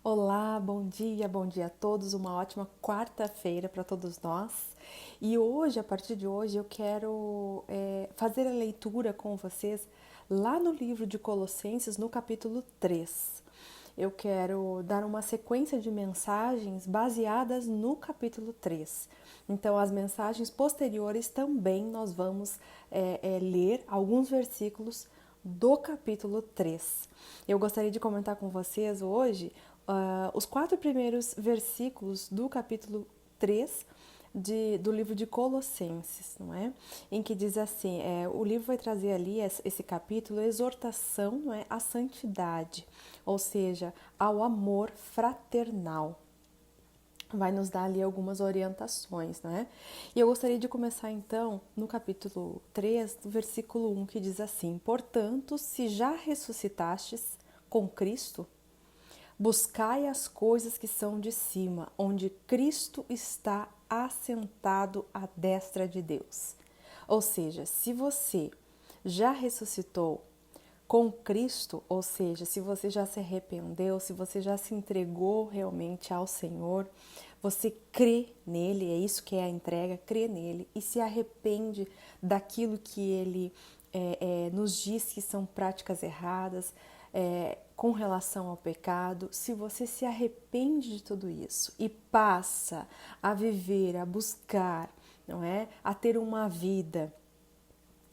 Olá, bom dia a todos, uma ótima quarta-feira para todos nós. E hoje, a partir de hoje, eu quero fazer a leitura com vocês lá no livro de Colossenses, no capítulo 3. Eu quero dar uma sequência de mensagens baseadas no capítulo 3. Então, as mensagens posteriores também nós vamos ler alguns versículos do capítulo 3. Eu gostaria de comentar com vocês hoje os 4 primeiros versículos do capítulo 3 do livro de Colossenses, não é? Em que diz assim, o livro vai trazer ali, esse capítulo, exortação, não é? À santidade, ou seja, ao amor fraternal. Vai nos dar ali algumas orientações, né? E eu gostaria de começar então no capítulo 3, do versículo 1, que diz assim: Portanto, se já ressuscitastes com Cristo, buscai as coisas que são de cima, onde Cristo está assentado à destra de Deus. Ou seja, se você já ressuscitou com Cristo, ou seja, se você já se arrependeu, se você já se entregou realmente ao Senhor, você crê nele, é isso que é a entrega, crê nele e se arrepende daquilo que ele nos diz que são práticas erradas, com relação ao pecado. Se você se arrepende de tudo isso e passa a viver, a buscar, não é, a ter uma vida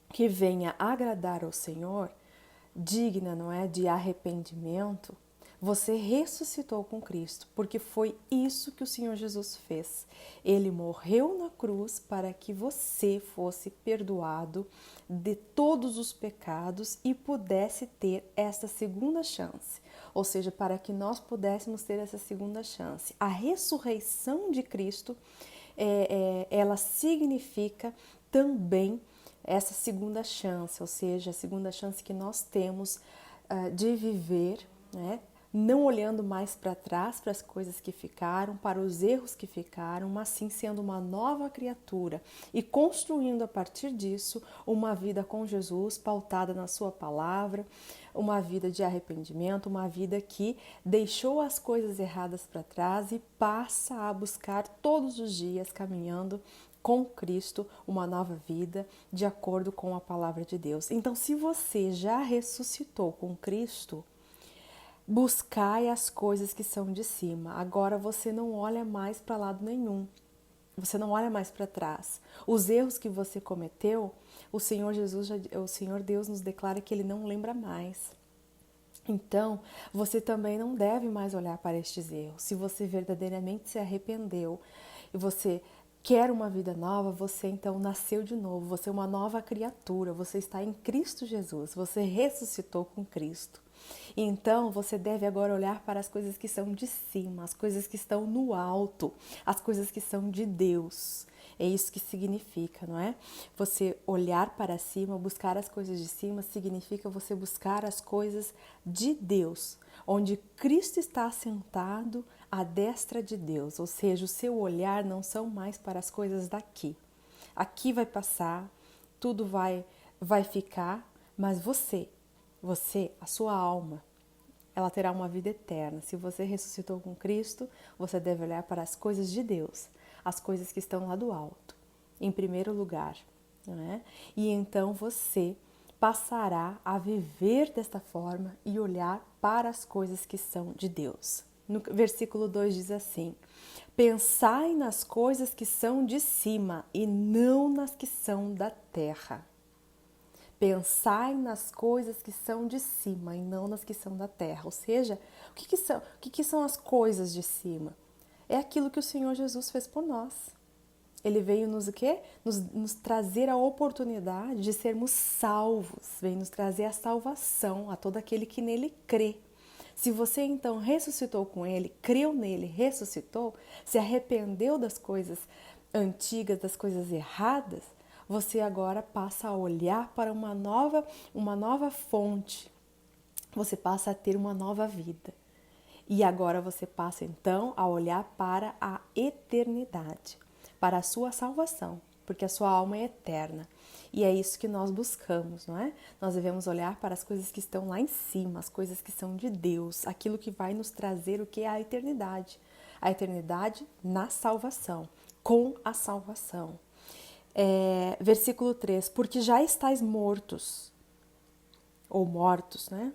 que venha agradar ao Senhor, digna, não é, de arrependimento, você ressuscitou com Cristo, porque foi isso que o Senhor Jesus fez. Ele morreu na cruz para que você fosse perdoado de todos os pecados e pudesse ter essa segunda chance. Ou seja, para que nós pudéssemos ter essa segunda chance. A ressurreição de Cristo, ela significa também essa segunda chance, ou seja, a segunda chance que nós temos de viver, né? Não olhando mais para trás, para as coisas que ficaram, para os erros que ficaram, mas sim sendo uma nova criatura e construindo a partir disso uma vida com Jesus, pautada na sua palavra, uma vida de arrependimento, uma vida que deixou as coisas erradas para trás e passa a buscar todos os dias caminhando com Cristo uma nova vida de acordo com a palavra de Deus. Então, se você já ressuscitou com Cristo, buscai as coisas que são de cima. Agora você não olha mais para lado nenhum. Você não olha mais para trás. Os erros que você cometeu, o Senhor Jesus, o Senhor Deus nos declara que ele não lembra mais. Então, você também não deve mais olhar para estes erros. Se você verdadeiramente se arrependeu e você quer uma vida nova, você então nasceu de novo, você é uma nova criatura, você está em Cristo Jesus, você ressuscitou com Cristo. Então, você deve agora olhar para as coisas que são de cima, as coisas que estão no alto, as coisas que são de Deus. É isso que significa, não é? Você olhar para cima, buscar as coisas de cima, significa você buscar as coisas de Deus, onde Cristo está assentado à destra de Deus, ou seja, o seu olhar não são mais para as coisas daqui. Aqui vai passar, tudo vai ficar, mas você, a sua alma, ela terá uma vida eterna. Se você ressuscitou com Cristo, você deve olhar para as coisas de Deus, as coisas que estão lá do alto, em primeiro lugar, não é? E então você passará a viver desta forma e olhar para as coisas que são de Deus. No versículo 2 diz assim: Pensai nas coisas que são de cima e não nas que são da terra. Pensai nas coisas que são de cima e não nas que são da terra. Ou seja, o que são as coisas de cima? É aquilo que o Senhor Jesus fez por nós. Ele veio nos o quê? Nos trazer a oportunidade de sermos salvos. Veio nos trazer a salvação a todo aquele que nele crê. Se você então ressuscitou com ele, creu nele, ressuscitou, se arrependeu das coisas antigas, das coisas erradas, você agora passa a olhar para uma nova fonte. Você passa a ter uma nova vida. E agora você passa então a olhar para a eternidade, para a sua salvação. porque a sua alma é eterna. E é isso que nós buscamos, não é? Nós devemos olhar para as coisas que estão lá em cima, as coisas que são de Deus, aquilo que vai nos trazer o que é a eternidade. A eternidade na salvação, com a salvação. Versículo 3, porque já estáis mortos, ou mortos, né?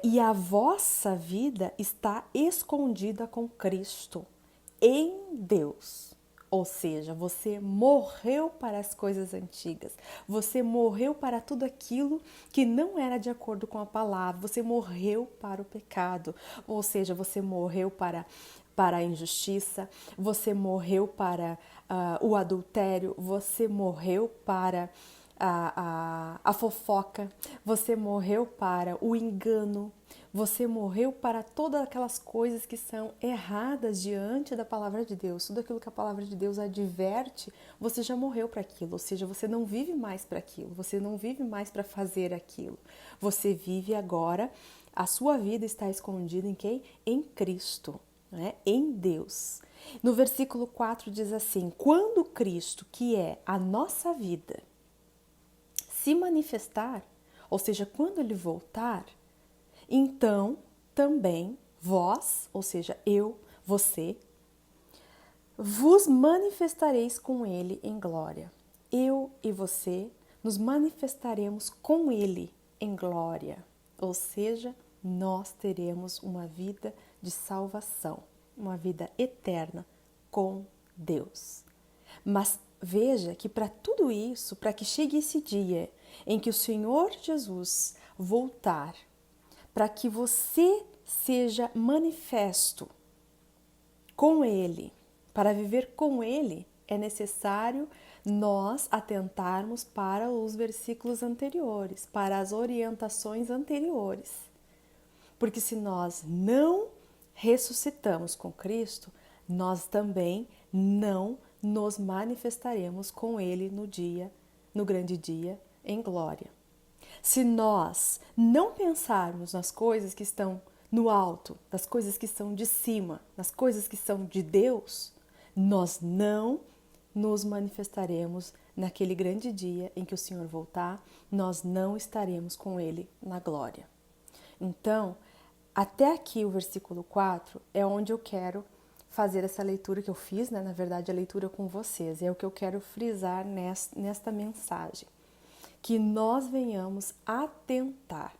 E a vossa vida está escondida com Cristo em Deus. Ou seja, você morreu para as coisas antigas, você morreu para tudo aquilo que não era de acordo com a palavra, você morreu para o pecado, ou seja, você morreu para a injustiça, você morreu para o adultério, você morreu para a fofoca, você morreu para o engano, você morreu para todas aquelas coisas que são erradas diante da palavra de Deus. Tudo aquilo que a palavra de Deus adverte, você já morreu para aquilo, ou seja, você não vive mais para aquilo, você não vive mais para fazer aquilo. Você vive agora, a sua vida está escondida em quem? Em Cristo, né? Em Deus. No versículo 4 diz assim: quando Cristo, que é a nossa vida, se manifestar, ou seja, quando ele voltar, então também vós, ou seja, eu, você, vos manifestareis com ele em glória. Eu e você nos manifestaremos com ele em glória, ou seja, nós teremos uma vida de salvação, uma vida eterna com Deus. Mas veja que para tudo isso, para que chegue esse dia em que o Senhor Jesus voltar, para que você seja manifesto com Ele, para viver com Ele, é necessário nós atentarmos para os versículos anteriores, para as orientações anteriores. Porque se nós não ressuscitamos com Cristo, nós também não nos manifestaremos com Ele no grande dia, em glória. Se nós não pensarmos nas coisas que estão no alto, nas coisas que são de cima, nas coisas que são de Deus, nós não nos manifestaremos naquele grande dia em que o Senhor voltar, nós não estaremos com Ele na glória. Então, até aqui o versículo 4 é onde eu quero fazer essa leitura que eu fiz, né? Na verdade, a leitura com vocês. É o que eu quero frisar nesta mensagem. Que nós venhamos atentar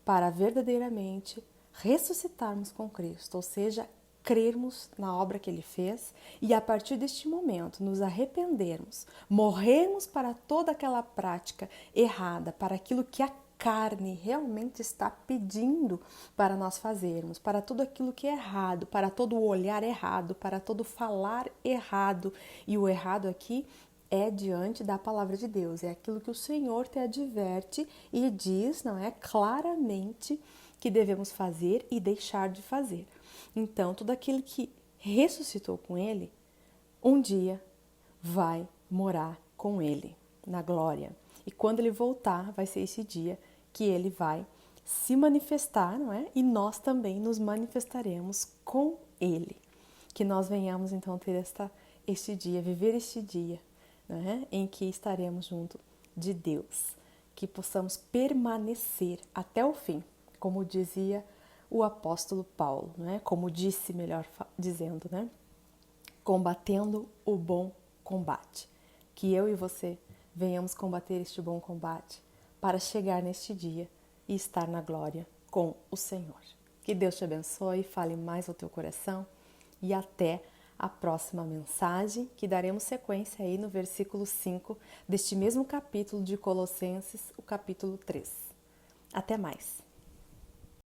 para verdadeiramente ressuscitarmos com Cristo, ou seja, crermos na obra que Ele fez e a partir deste momento nos arrependermos, morrermos para toda aquela prática errada, para aquilo que a carne realmente está pedindo para nós fazermos, para tudo aquilo que é errado, para todo o olhar errado, para todo falar errado. E o errado aqui é diante da palavra de Deus, é aquilo que o Senhor te adverte e diz, não é, claramente que devemos fazer e deixar de fazer. Então, tudo aquele que ressuscitou com Ele, um dia vai morar com Ele na glória. E quando Ele voltar, vai ser esse dia que Ele vai se manifestar, não é? E nós também nos manifestaremos com Ele. Que nós venhamos então ter este dia, viver este dia, né, em que estaremos junto de Deus, que possamos permanecer até o fim, como dizia o apóstolo Paulo, né, como disse, melhor dizendo, né, combatendo o bom combate. Que eu e você venhamos combater este bom combate para chegar neste dia e estar na glória com o Senhor. Que Deus te abençoe, fale mais ao teu coração e até a próxima mensagem, que daremos sequência aí no versículo 5 deste mesmo capítulo de Colossenses, o capítulo 3. Até mais!